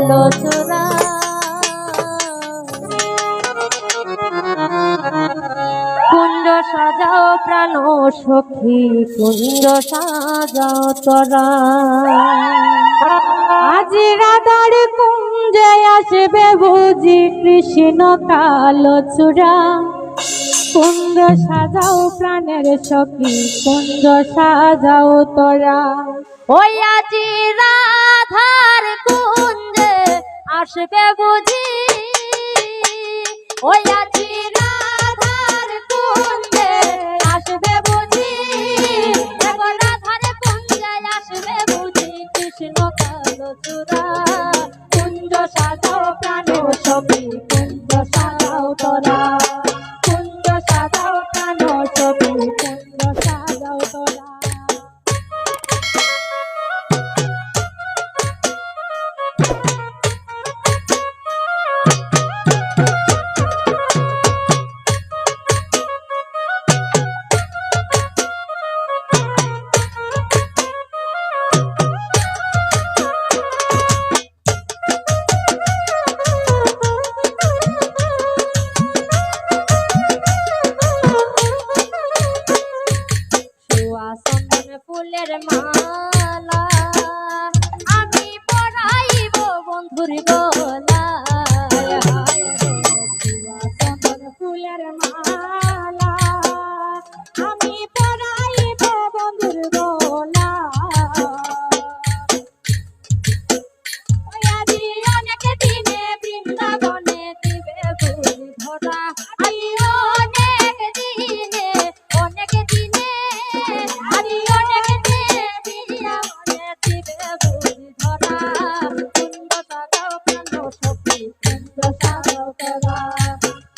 কালো চোরা কুঞ্জ সাজাও প্রাণ সখী কুঞ্জ সাজাও তোরা আজ রাধার কুঞ্জে আসবে বুঝি কৃষ্ণ কালো চূড়া কুঞ্জ সাজাও প্রাণের সখী কুঞ্জ সাজাও তোরা ওই আজি রাধার কুঞ্জে আসবে বুঝি ওই আজি রাধার কুঞ্জে আসবে বুঝি রাধার কুঞ্জে আসবে বুঝি কৃষ্ণ কালো চূড়া কুঞ্জ সাজাও প্রাণের সখী কুঞ্জ সাজাও তোরা কুঞ্জ সাজাও প্রাণের সখী কুঞ্জ সাজাও তোরা ফুলের মালা আমি পরাইব বন্ধুর গলায় ফুলের মালা আমি পরাইব বন্ধুর গলায় আজি অনেক দিনে বৃন্দাবনে দিবে ফুল ধরা আমি অনেক দিনে আমি অনেক দিনে দিবে ফুল ধরা কুঞ্জ সাজাও প্রাণ সখী কুঞ্জ সাজাও তোরা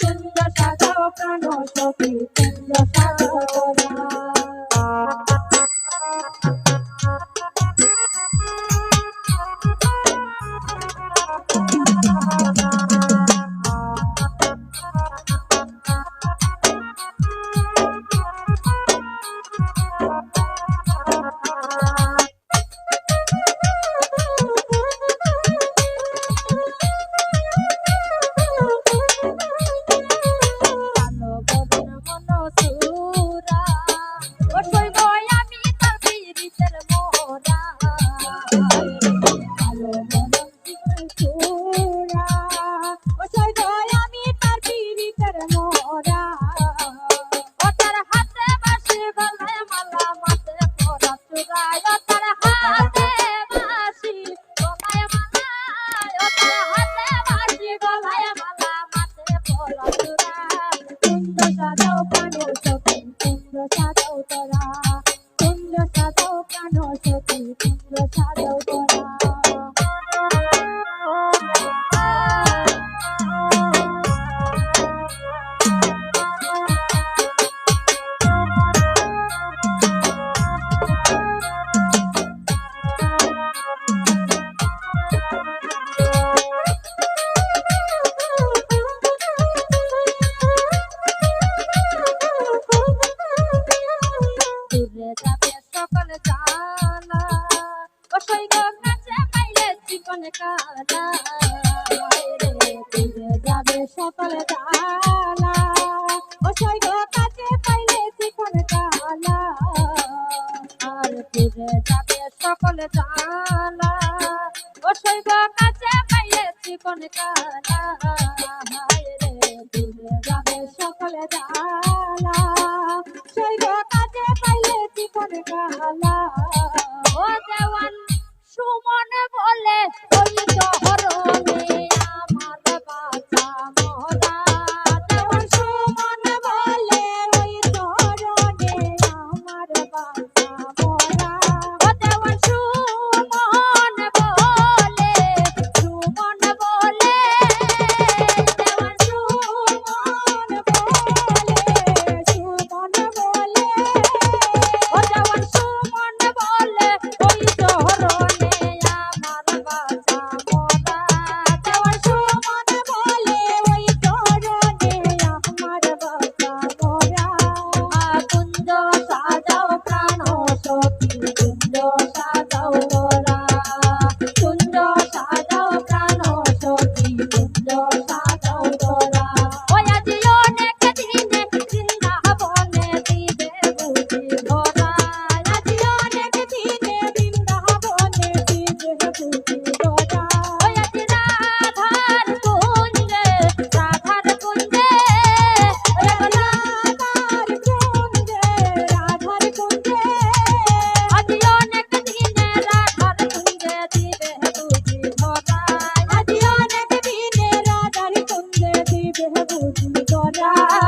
কুঞ্জ সাজাও প্রাণ সখী কুঞ্জ সাজাও তোরা সকল জানা ও সৈগ কাছে পাইলে জীবন কালা রে তুই যাবে সকল জানা ও সৈগ কাছে পাইলে জীবন কালা আর তুই যাবে সকল জানা ও সৈগ কাছে পাইলে জীবন কালা রে তুই যাবে সকল জানা সৈগ কাছে পাইলে জীবন কালা ও দেওয়ান সুমন বলে ওই শহরে আমার বাঁচা মরা দেওয়ান সুমন বলে ওই শহরে আমার বাঁচা মরা ও দেওয়ান সুমন বলে দেওয়ান সুমন বলে ও দেওয়ান সুমন বলে ওই শহরে আমার বাঁচা মরা যায়